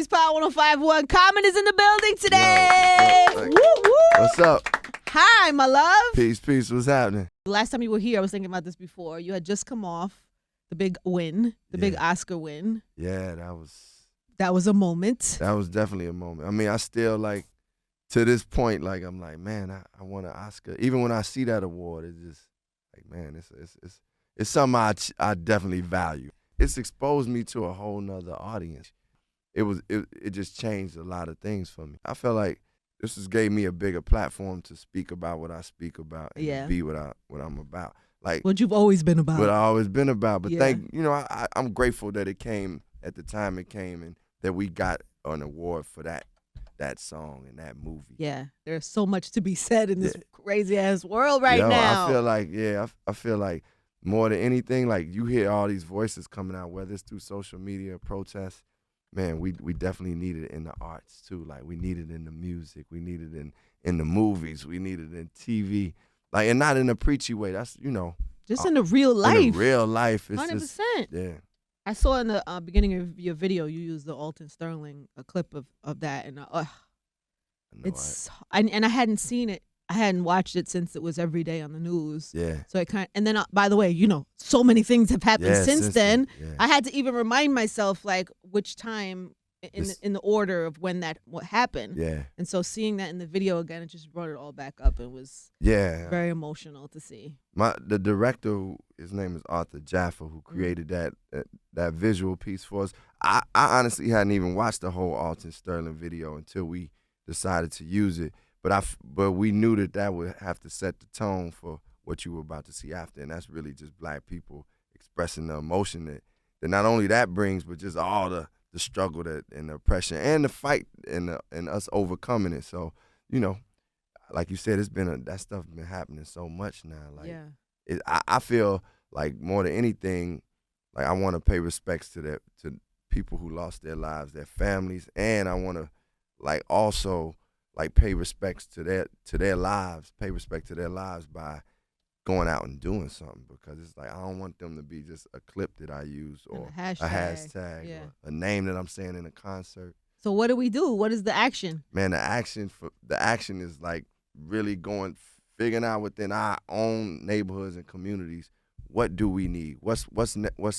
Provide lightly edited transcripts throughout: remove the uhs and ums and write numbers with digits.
Series Power 105.1. Common is in the building today. Yo, Woo, woo. What's up? Hi, my love. Peace. What's happening? The last time you were here, I was thinking about this before. You had just come off the big win, the big Oscar win. Yeah, That was a moment. that was definitely a moment. I mean, I still to this point, I'm like, man, I want an Oscar. Even when I see that award, it's just like, man, it's something I definitely value. It's exposed me to a whole nother audience. It just changed a lot of things for me. I felt like this just gave me a bigger platform to speak about what I speak about and to be what I'm about. Like what you've always been about. what I always been about. But Yeah. I'm grateful that it came at the time it came and that we got an award for that song and that movie. Yeah, there's so much to be said in this crazy ass world right now. I feel like more than anything, like you hear all these voices coming out, whether it's through social media, protests. Man, we definitely need it in the arts too. Like we need it in the music, we need it in the movies, we need it in TV. Like, and not in a preachy way. That's just in the real life. In the real life, it's 100%. just I saw in the beginning of your video you used the Alton Sterling a clip of that, and I hadn't seen it. I hadn't watched it since it was every day on the news. Yeah. So it and then by the way, so many things have happened since then. Yeah. I had to even remind myself like which time in the order of when what happened. Yeah. And so seeing that in the video again, it just brought it all back up. It was very emotional to see. The director, his name is Arthur Jaffa, who created that visual piece for us. I honestly hadn't even watched the whole Alton Sterling video until we decided to use it. But we knew that would have to set the tone for what you were about to see after, and that's really just black people expressing the emotion that not only that brings, but just all the struggle and the oppression and the fight and us overcoming it. So, like you said, that stuff been happening so much now. Like, I feel like more than anything, like I want to pay respects to people who lost their lives, their families, and I want to like also like pay respects to their lives by going out and doing something, because it's like I don't want them to be just a clip that I use or a hashtag or a name that I'm saying in a concert. So what do we do? What is the action? Man, the action is like really figuring out within our own neighborhoods and communities, what do we need? What's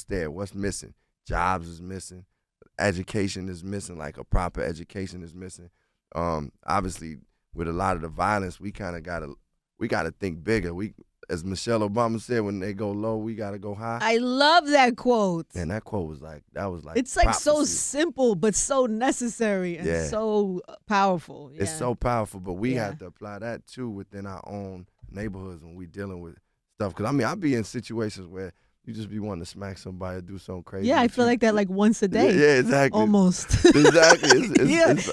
there? What's missing? Jobs is missing. Education is missing, like a proper education is missing. Obviously, with a lot of the violence, we kind of gotta think bigger. As Michelle Obama said, when they go low, we gotta go high. I love that quote. And that quote was like it's like prophecy. So simple but so necessary and so powerful. Yeah. It's so powerful, but we have to apply that too within our own neighborhoods when we dealing with stuff. Because I mean, I be in situations where you just be wanting to smack somebody or do something crazy. Yeah, I feel like that like once a day. Yeah, exactly. Almost. Exactly.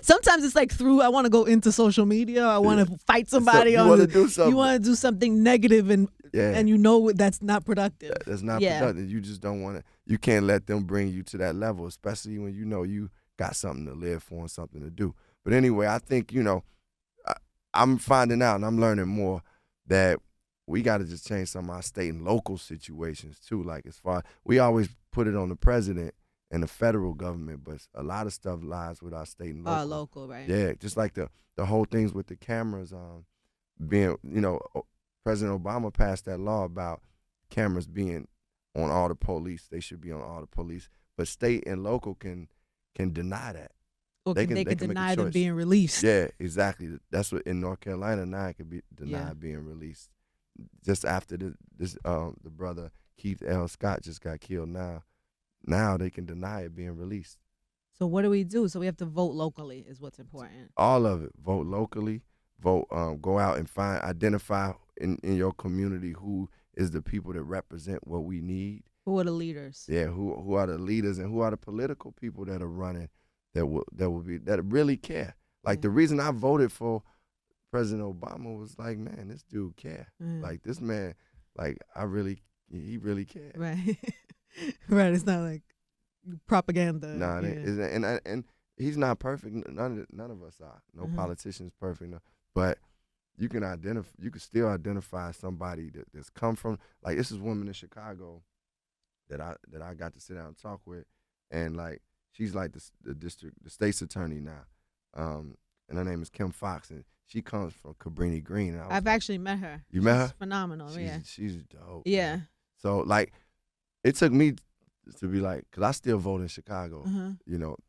Sometimes it's like I want to go into social media. I want to fight somebody. You want to do something. You want to do something negative and that's not productive. That's not productive. You just don't want to. You can't let them bring you to that level, especially when you got something to live for and something to do. But anyway, I think I'm finding out and I'm learning more that we got to just change some of our state and local situations too. Like we always put it on the president and the federal government, but a lot of stuff lies with our state and local. Local, right? Yeah, just like the whole things with the cameras being, President Obama passed that law about cameras being on all the police. They should be on all the police, but state and local can deny that. Or they can deny them being released. Yeah, exactly. That's what in North Carolina now it could be denied being released. Just after the brother Keith L. Scott just got killed now they can deny it being released. So what do we do? So we have to vote locally is what's important. All of it. Vote locally. Vote. Go out and identify in your community who is the people that represent what we need. Who are the leaders? Yeah, who are the leaders and who are the political people that are running that really care. Like the reason I voted for President Obama was like, man, this dude care. Like this man, like he really cared. Right. Right. It's not like propaganda. Nah, and he's not perfect. None of us are. No politician's perfect. No. But you can still identify somebody that's come from, like, this is women in Chicago that I got to sit down and talk with, and like She's like the state's attorney now, and her name is Kim Fox, and she comes from Cabrini Green. And I've actually met her. You met her? She's phenomenal. She's dope. Yeah. Man. So like, it took me to be like, cause I still vote in Chicago,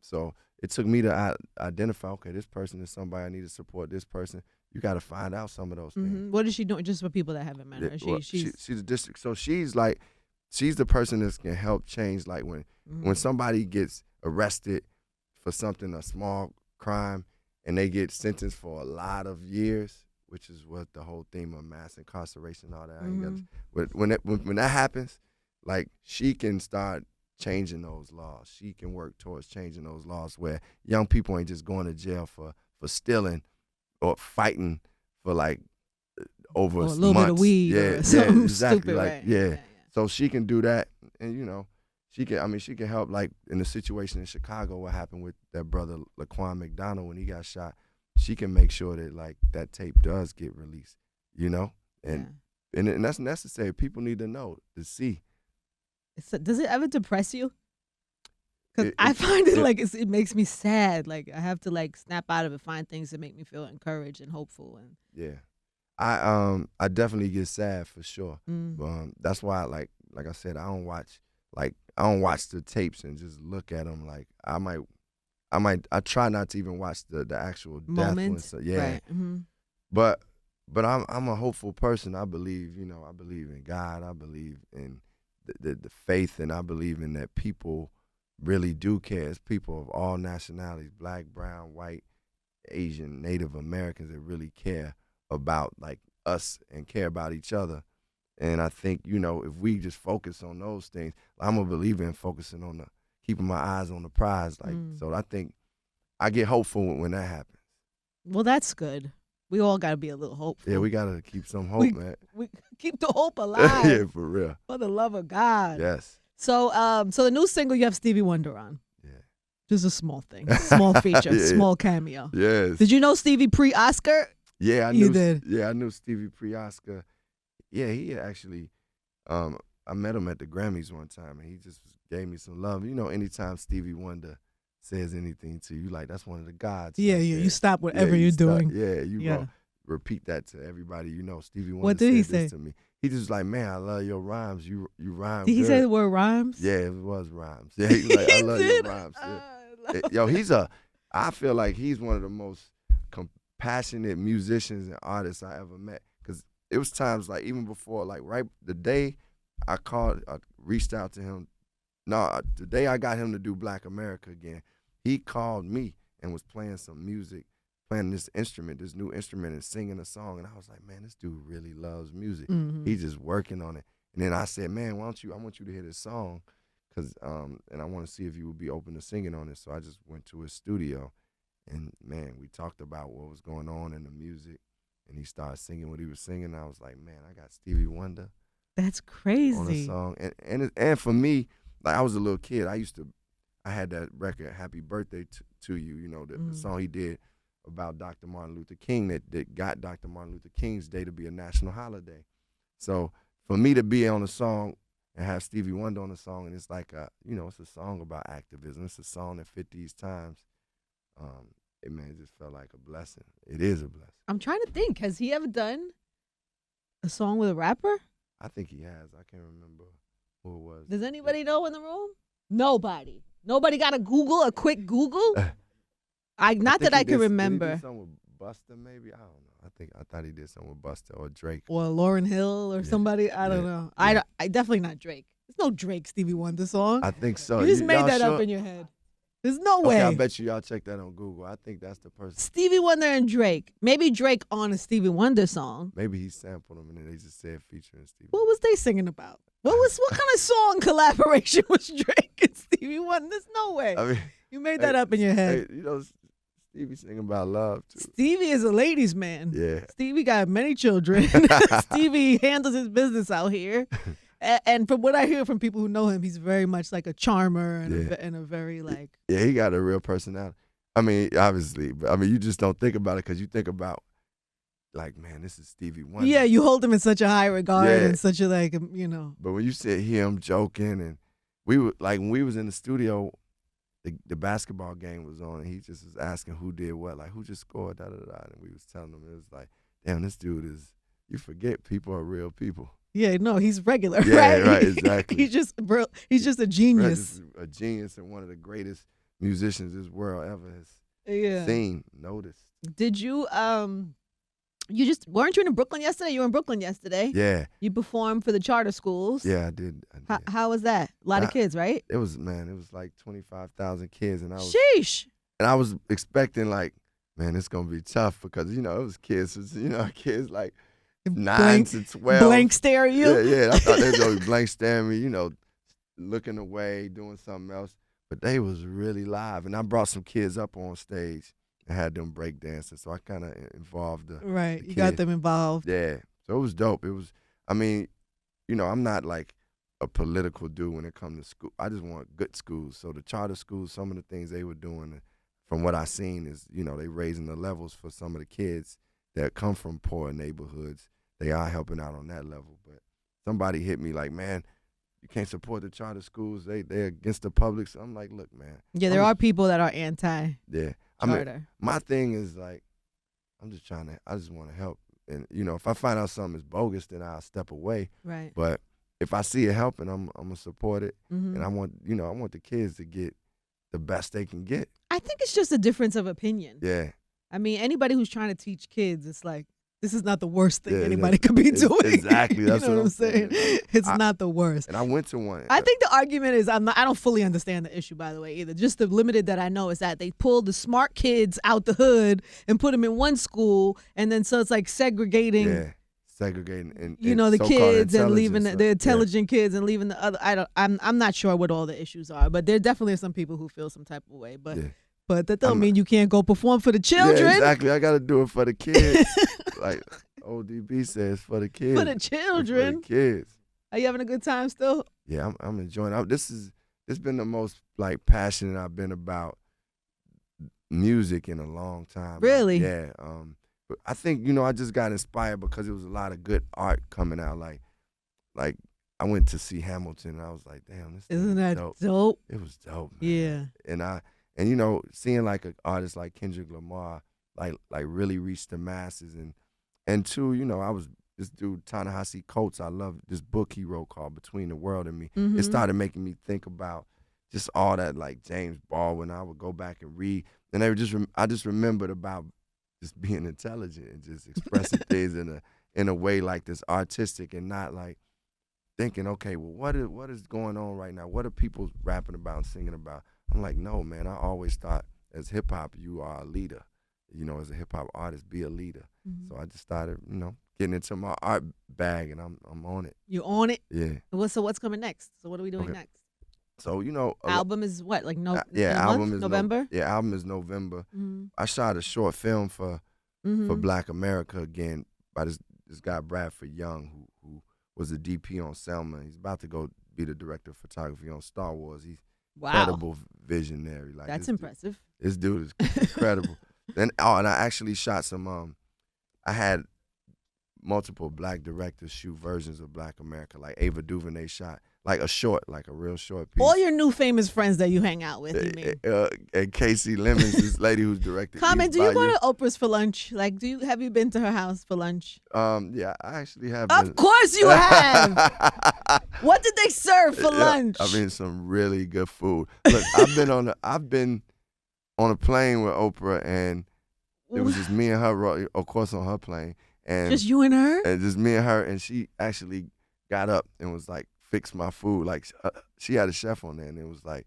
so it took me to identify, okay, this person is somebody I need to support. This person, you got to find out some of those things. What is she doing? Just for people that haven't met her, she's a district, so she's the person that can help change. Like when somebody gets arrested for something, a small crime, and they get sentenced for a lot of years, which is what the whole theme of mass incarceration, all that. But when that happens, like she can start changing those laws. She can work towards changing those laws where young people ain't just going to jail for stealing or fighting for like over a little bit of weed or something exactly. stupid, like right? yeah. So she can do that, and she can help. Like in the situation in Chicago, what happened with that brother Laquan McDonald when he got shot, she can make sure that like that tape does get released, and that's necessary. People need to know, to see. Does it ever depress you? Because I find it like it makes me sad. Like I have to like snap out of it, find things that make me feel encouraged and hopeful. And yeah, I definitely get sad for sure. That's why like I said, I don't watch the tapes and just look at them. Like I try not to even watch the actual moments. Death. Yeah, right. But I'm a hopeful person. I believe in God. I believe in the faith, and I believe in that people really do care. It's people of all nationalities, black, brown, white, Asian, Native Americans, that really care about like us and care about each other. And I think, if we just focus on those things, I'm a believer in focusing on keeping my eyes on the prize. Like, so I think I get hopeful when that happens. Well, that's good. We all got to be a little hopeful. Yeah, we got to keep some hope, man. We keep the hope alive. Yeah, for real. For the love of God. Yes. So the new single, you have Stevie Wonder on. Yeah. Just a small thing. Small feature. Yeah. Small cameo. Yes. Did you know Stevie pre-Oscar? Yeah, I knew. You did? Yeah, I knew Stevie pre-Oscar. Yeah, he actually, I met him at the Grammys one time, and he just gave me some love. Anytime Stevie Wonder says anything to you, like, that's one of the gods. Yeah, right yeah. there. You stop whatever you're doing. You repeat that to everybody. Stevie Wonder what did he said say this to me. He just like, man, I love your rhymes. You rhyme. Did he good. say the word rhymes? Yeah, it was rhymes. Yeah, he was like, I love your rhymes. Yeah. I feel like he's one of the most compassionate musicians and artists I ever met. Because it was times like even before, like right the day I reached out to him. No, the day I got him to do Black America again, he called me and was playing some music, playing this new instrument, and singing a song. And I was like, man, this dude really loves music. He's just working on it. And then I said, man, I want you to hear this song, and I want to see if you would be open to singing on it. So I just went to his studio, and man, we talked about what was going on in the music, and he started singing what he was singing. And I was like, man, I got Stevie Wonder. That's crazy. On a song, and for me, like I was a little kid, I had that record, Happy Birthday to You, the song he did about Dr. Martin Luther King that got Dr. Martin Luther King's day to be a national holiday. So for me to be on a song and have Stevie Wonder on the song, and it's like it's a song about activism. It's a song that fit these times. It just felt like a blessing. It is a blessing. I'm trying to think. Has he ever done a song with a rapper? I think he has. I can't remember who it was. Does anybody know in the room? Nobody. Nobody got a quick Google? Not that I can remember. Did he do something with Busta, maybe? I don't know. I thought he did something with Busta or Drake. Or Lauryn Hill or somebody. I don't know. Yeah. I definitely not Drake. There's no Drake Stevie Wonder song. I think so. You just made that up in your head. There's no way. I bet y'all check that on Google. I think that's the person. Stevie Wonder and Drake. Maybe Drake on a Stevie Wonder song. Maybe he sampled them and then they just said featuring Stevie. What was they singing about? What kind of song collaboration was Drake and Stevie Wonder? There's no way. I mean, you made that up in your head. Hey, Stevie singing about love too. Stevie is a ladies' man. Yeah. Stevie got many children. Stevie handles his business out here. And from what I hear from people who know him, he's very much like a charmer and a very like. Yeah, he got a real personality. I mean, obviously, but you just don't think about it because you think about, like, man, this is Stevie Wonder. Yeah, you hold him in such a high regard and such a But when you hear him joking, and we were like when we was in the studio the basketball game was on, and he just was asking who did what, like who just scored, da da da. And we was telling him, it was like, damn, this dude is. You forget people are real people. Yeah, no, he's regular, Yeah, right? right, exactly. He's just a genius. A genius and one of the greatest musicians this world ever has seen, noticed. Did you weren't you in Brooklyn yesterday? You were in Brooklyn yesterday. Yeah. You performed for the charter schools. Yeah, I did. How was that? A lot of kids, right? It was like 25,000 kids, and Sheesh. And I was expecting like, man, it's gonna be tough because it was kids, kids like 9 to 12. Blank stare at you. Yeah. I thought they was gonna be blank staring at me, looking away, doing something else. But they was really live, and I brought some kids up on stage and had them break dancing. So I kind of involved the right. The you got them involved. Yeah. So it was dope. It was. I mean, I'm not like a political dude when it comes to school. I just want good schools. So the charter schools, some of the things they were doing, from what I seen, is they raising the levels for some of the kids that come from poor neighborhoods. They are helping out on that level. But somebody hit me like, man, you can't support the charter schools. They're against the public. So I'm like, look, man. Yeah, there are people that are anti. Yeah. Charter. I mean, my thing is like, I just want to help. And, if I find out something is bogus, then I'll step away. Right. But if I see it helping, I'm going to support it. Mm-hmm. And I want the kids to get the best they can get. I think it's just a difference of opinion. Yeah. I mean, anybody who's trying to teach kids, it's like, this is not the worst thing anybody could be doing. Exactly. That's you know what I'm saying? It's not the worst. And I went to one. I think the argument is I don't fully understand the issue, by the way, either. Just the limited that I know is that they pulled the smart kids out the hood and put them in one school, and then so it's like segregating. Yeah, segregating and the kids and leaving the like, intelligent kids and leaving the other. I'm not sure what all the issues are, but there definitely are some people who feel some type of way. But but that don't mean you can't go perform for the children. Yeah, exactly. I got to do it for the kids. Like ODB says, for the kids. For the children. For the kids. Are you having a good time still? Yeah, I'm enjoying it. This been the most like passionate I've been about music in a long time. Really? Like, yeah. But I think I just got inspired because it was a lot of good art coming out. Like I went to see Hamilton and I was like, damn, this isn't that dope? It was dope, man. Yeah. And seeing like an artist like Kendrick Lamar like really reach the masses and two, I was this dude Ta-Nehisi Coates. I love this book he wrote called Between the World and Me. Mm-hmm. It started making me think about just all that like James Baldwin. I would go back and read, and I just remembered about just being intelligent and just expressing things in a way like this artistic and not like thinking, okay, well, what is going on right now? What are people rapping about and singing about? I'm like, no, man. I always thought as hip hop, you are a leader. As a hip hop artist, be a leader. Mm-hmm. So I just started, getting into my art bag, and I'm on it. You on it? Yeah. So what's coming next? So what are we doing next? So album is what, like album is November? Album is November. Mm-hmm. I shot a short film for Black America again by this guy Bradford Young who was the DP on Selma. He's about to go be the director of photography on Star Wars. He's incredible visionary. Like that's impressive. This dude is incredible. And I actually shot some. I had multiple black directors shoot versions of Black America. Like Ava DuVernay shot like a real short piece. All your new famous friends that you hang out with, you mean? And Casey Lemons, this lady who's directed. Comment, do you go to Oprah's for lunch? Like, have you been to her house for lunch? Yeah, I actually have. Of course you have. What did they serve for lunch? I mean, some really good food. Look, I've been on a plane with Oprah, and it was just me and her, of course, on her plane. And just you and her? And just me and her, and she actually got up and was like, fix my food. Like, she had a chef on there, and it was like,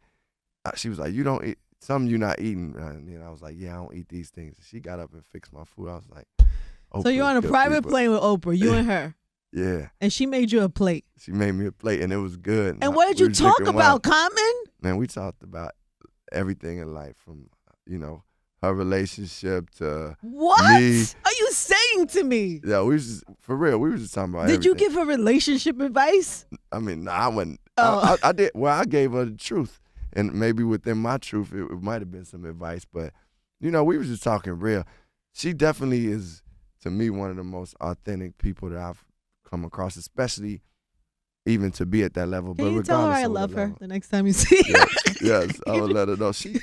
she was like, you don't eat, something you're not eating. And I was like, yeah, I don't eat these things. And she got up and fixed my food. I was like, so you're on a private plane with Oprah, you and her? Yeah. And she made you a plate? She made me a plate, and it was good. And what did you talk about, Common? Man, we talked about everything in life from, her relationship to what me. Are you saying to me? Yeah, we was just talking about Did everything. you give her relationship advice? I mean, I wouldn't. Oh. I did. Well, I gave her the truth, and maybe within my truth, it might have been some advice. But we was just talking real. She definitely is, to me, one of the most authentic people that I've come across, especially even to be at that level. Can but you tell her regardless I of love what her level, the next time you see her? yes, I would let her know. She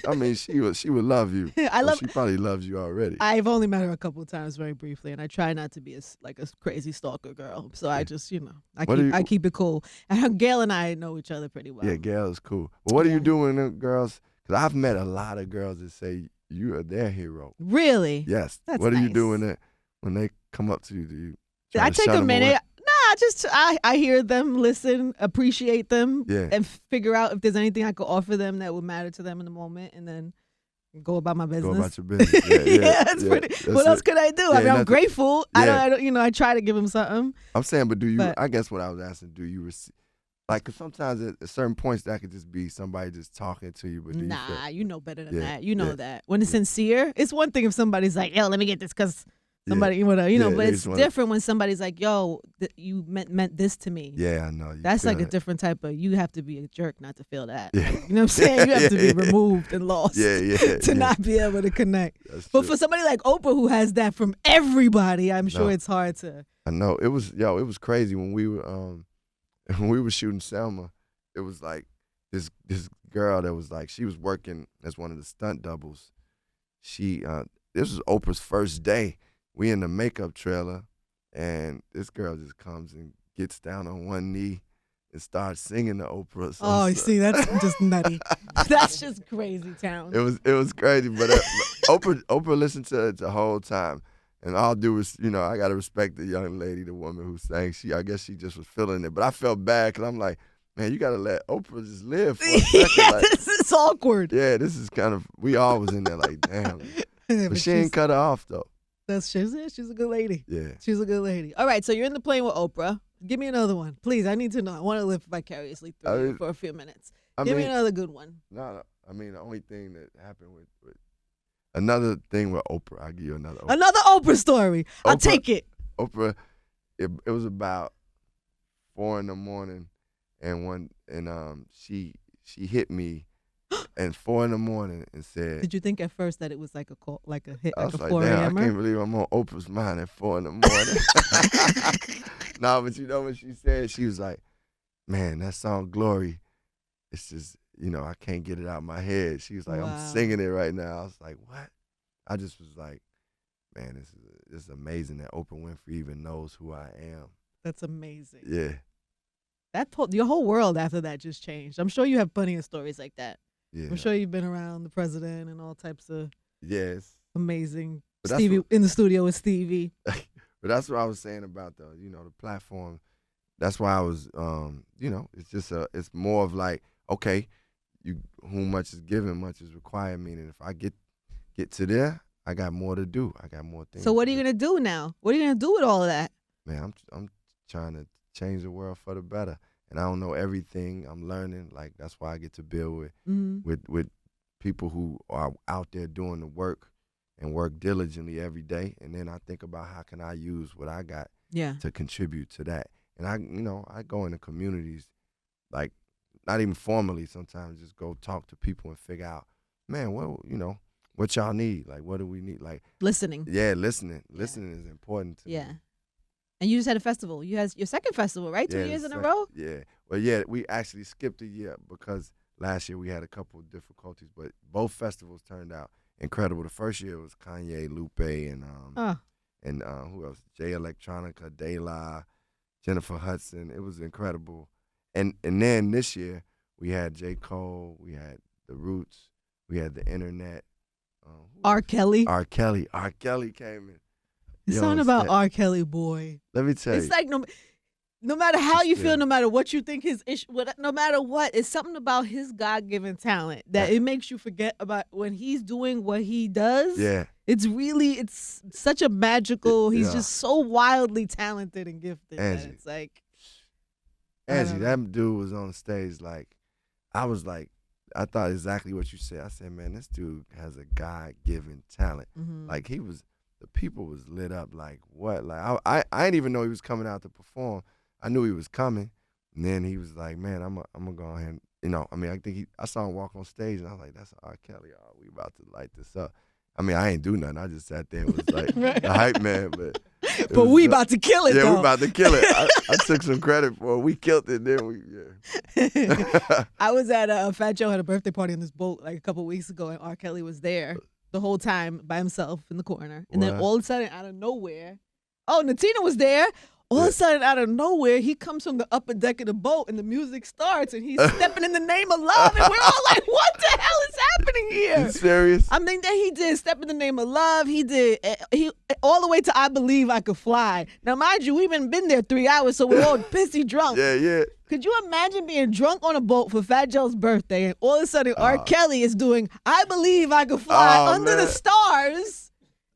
would love you. She probably loves you already. I've only met her a couple of times, very briefly, and I try not to be a crazy stalker girl. So I just, I keep it cool. And Gail and I know each other pretty well. Yeah, Gail is cool. But what do you do when the girls? Because I've met a lot of girls that say you are their hero. Really? Yes. That's what do you nice. do when they come up to you? Do you try I to take shut a them minute. away? I hear them, listen, appreciate them, Yeah. and figure out if there's anything I could offer them that would matter to them in the moment, and then go about my business. Go about your business. Yeah, that's pretty. What else could I do? I mean, I'm grateful. Yeah. I don't. I try to give them something. I'm saying, but do you? I guess what I was asking, do you receive? Like, cause sometimes at certain points that could just be somebody just talking to you, but you know better than that. You know that when it's sincere, it's one thing if somebody's like, "Yo, let me get this," because somebody, but it's different when somebody's like, "Yo, you meant this to me." Yeah, I know. That's like a different type of. You have to be a jerk not to feel that. Yeah. You know what I'm saying? You have to be removed and lost. To not be able to connect. But for somebody like Oprah who has that from everybody, I'm sure it's hard to. I know it was crazy when we were shooting Selma. It was like this girl that was like, she was working as one of the stunt doubles. This was Oprah's first day. We in the makeup trailer, and this girl just comes and gets down on one knee and starts singing to Oprah. Oh, you see, that's just nutty. That's just crazy town. It was crazy, but Oprah listened to it the whole time. And all due is, I got to respect the young lady, the woman who sang. I guess she just was feeling it. But I felt bad because I'm like, man, you got to let Oprah just live for a second. Yeah, this is awkward. Yeah, this is kind of, we all was in there like, damn. But she ain't cut her off, though. She's a good lady. Yeah. She's a good lady. All right, so you're in the plane with Oprah. Give me another one. Please, I need to know. I want to live vicariously through you for a few minutes. Give me another good one. No, I mean, the only thing that happened with another thing with Oprah, I'll give you another Oprah. Another Oprah story. I'll take it. Oprah, it was about 4 a.m. and she hit me at 4 a.m. and said. Did you think at first that it was like a call, like a hit, I like was a like, 4 damn, a.m.? I can't believe I'm on Oprah's mind at 4 a.m. No, but you know what she said? She was like, man, that song Glory, it's just, I can't get it out of my head. She was like, I'm singing it right now. I was like, what? I just was like, man, this is amazing that Oprah Winfrey even knows who I am. That's amazing. Yeah. Your whole world after that just changed. I'm sure you have plenty of stories like that. Yeah. I'm sure you've been around the president and all types of amazing. Stevie in the studio with Stevie. But that's what I was saying about the platform. That's why I was, it's just it's more of like, okay, whom much is given, much is required. Meaning, if I get to there, I got more to do. I got more things. So what are you gonna do now? What are you gonna do with all of that? Man, I'm trying to change the world for the better, and I don't know everything. I'm learning. Like, that's why I get to build with people who are out there doing the work and work diligently every day. And then I think about how can I use what I got to contribute to that. And I go into communities, like, not even formally, sometimes just go talk to people and figure out, man, what y'all need? Like, what do we need? Like, listening. Yeah, listening. Listening is important to me. And you just had a festival. You had your second festival, right? 2 years in a row? Yeah. Well, yeah, we actually skipped a year because last year we had a couple of difficulties, but both festivals turned out incredible. The first year was Kanye, Lupe, and who else? Jay Electronica, De La, Jennifer Hudson. It was incredible. And then this year we had J. Cole, we had The Roots, we had the Internet. R. Kelly. R. Kelly came in. It's something about R. Kelly, boy. Let me tell you. It's like no matter how you feel, no matter what you think his issue, no matter what, it's something about his God-given talent that it makes you forget about when he's doing what he does. Yeah. It's such a magical, he's just so wildly talented and gifted. Angie. That it's like. Angie, that dude was on stage I thought exactly what you said. I said, man, this dude has a God-given talent. Mm-hmm. Like, the people was lit up like what? Like, I didn't even know he was coming out to perform. I knew he was coming. And then he was like, man, I'm gonna go ahead and, I think I saw him walk on stage and I was like, that's R. Kelly. Oh, we about to light this up. I mean, I ain't do nothing. I just sat there and was like the hype man. But But we about to kill it, yeah, though. we about to kill it. I took some credit for it. We killed it, then we, yeah. I was at Fat Joe had a birthday party on this boat like a couple weeks ago, and R. Kelly was there the whole time by himself in the corner. And then What? all of a sudden, out of nowhere, Natina was there. All of a sudden, out of nowhere, he comes from the upper deck of the boat, and the music starts, and he's stepping in the name of love, and we're all like, "What the hell is happening here?" You serious? I mean, then he did "Step in the Name of Love." He did he all the way to "I Believe I Could Fly." Now, mind you, we've been there 3 hours, so we're all pissy drunk. Yeah. Could you imagine being drunk on a boat for Fat Joe's birthday, and all of a sudden R. Kelly is doing "I Believe I Could Fly" under the stars?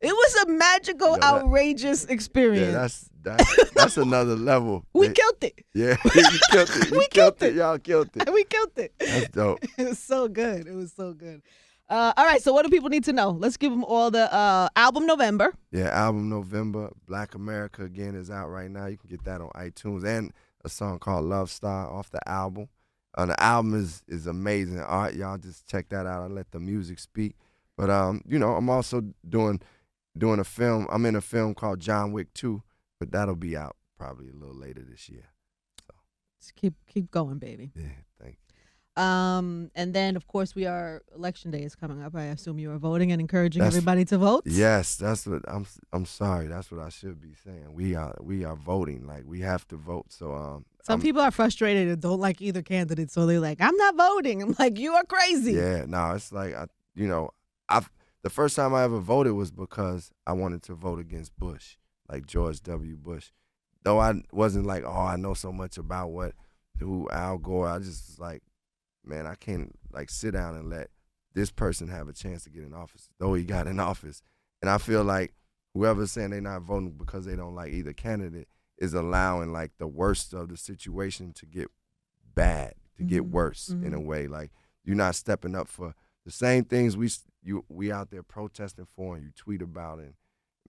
It was a magical, outrageous experience. Yeah, that's another level. We killed it. Yeah, you killed it. We killed it. Y'all killed it. We killed it. That's dope. It was so good. It was so good. All right, so what do people need to know? Let's give them all the album November. Yeah, album November. Black America again is out right now. You can get that on iTunes, and a song called Love Star off the album. The album is amazing. All right, y'all just check that out. I let the music speak. But I'm also doing a film. I'm in a film called John Wick 2, but that'll be out probably a little later this year. So just keep going, baby. yeah, thank you. And then of course election day is coming up. I assume you are voting and encouraging everybody to vote. Yes, that's what I'm sorry. That's what I should be saying. We are voting. Like, we have to vote. So some people are frustrated and don't like either candidate, so they're like, "I'm not voting." I'm like, "You are crazy." Yeah, no, it's like the first time I ever voted was because I wanted to vote against Bush, like George W. Bush. Though I wasn't like, I know so much about who Al Gore. I just was like, man, I can't like sit down and let this person have a chance to get in office, though he got in office. And I feel like whoever's saying they're not voting because they don't like either candidate is allowing like the worst of the situation to get bad, to get worse in a way. Like, you're not stepping up for the same things we out there protesting for, and you tweet about, and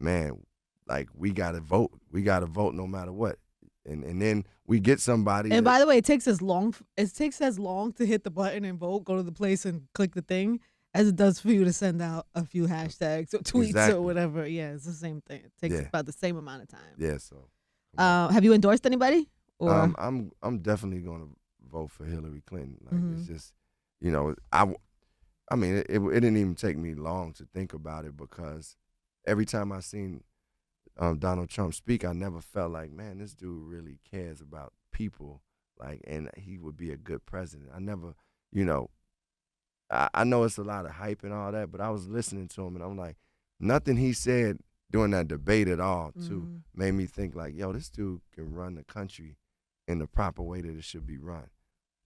man, like, we gotta vote. We gotta vote no matter what. And then we get somebody. And by the way, it takes as long to hit the button and vote, go to the place and click the thing, as it does for you to send out a few hashtags or tweets or whatever. Yeah, it's the same thing. It takes about the same amount of time. Yeah. So, have you endorsed anybody? Or I'm definitely gonna vote for Hillary Clinton. Like, it's just, I mean, it didn't even take me long to think about it, because every time I seen Donald Trump speak, I never felt like, man, this dude really cares about people, like, and he would be a good president. I never, I know it's a lot of hype and all that, but I was listening to him, and I'm like, nothing he said during that debate at all, too, made me think like, yo, this dude can run the country in the proper way that it should be run.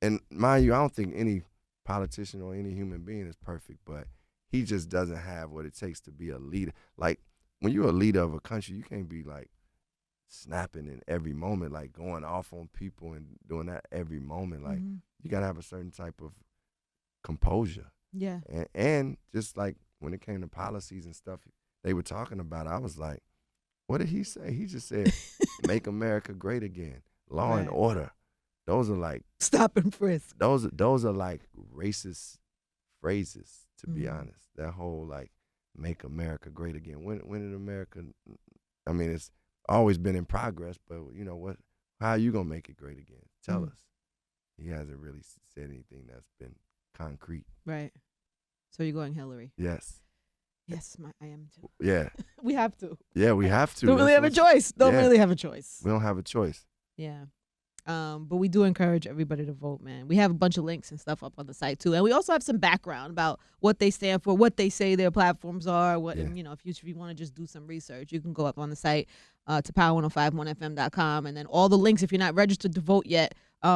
And mind you, I don't think any politician or any human being is perfect, but he just doesn't have what it takes to be a leader. Like, when you're a leader of a country, you can't be like snapping in every moment, like going off on people and doing that every moment. Like, you gotta have a certain type of composure. Yeah. And just like when it came to policies and stuff they were talking about, I was like, what did he say? He just said, "Make America great again." Law and order. Those are like stop and frisk. Those are like racist phrases, to be honest. That whole like, make America great again. When did America? I mean, it's always been in progress, but you know what? How are you gonna make it great again? Tell us. He hasn't really said anything that's been concrete. Right. So you're going Hillary? Yes. Yes, I am too. Yeah. We have to. Yeah, we have to. Don't really have a choice. Don't really have a choice. We don't have a choice. Yeah. But we do encourage everybody to vote, man. We have a bunch of links and stuff up on the site too, and we also have some background about what they stand for, what they say their platforms are. And, if you want to just do some research, you can go up on the site to power1051fm.com, and then all the links. If you're not registered to vote yet,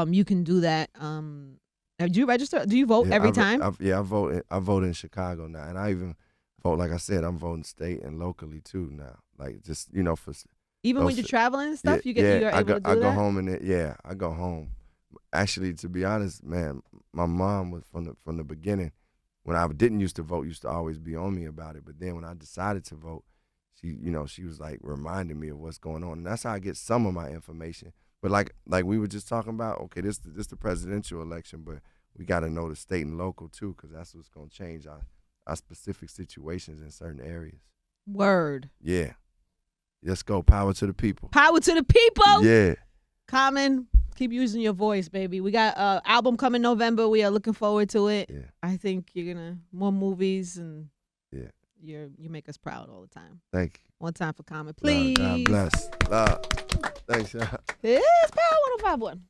you can do that. Do you register? Do you vote every time? I vote. I vote in Chicago now, and I even vote. Like I said, I'm voting state and locally too now. Like, just for. Even when you're traveling and stuff, you're able to do that? I go home I go home. Actually, to be honest, man, my mom was from the beginning. When I didn't used to vote, used to always be on me about it. But then when I decided to vote, she was like reminding me of what's going on, and that's how I get some of my information. But like we were just talking about, okay, this the presidential election, but we got to know the state and local too, because that's what's gonna change our specific situations in certain areas. Word. Yeah. Let's go. Power to the people. Power to the people. Yeah. Common, keep using your voice, baby. We got an album coming November. We are looking forward to it. Yeah. I think you're gonna more movies and yeah. You make us proud all the time. Thank you. One time for Common, please. God bless. Love. Thanks, y'all. It's Power 105.1.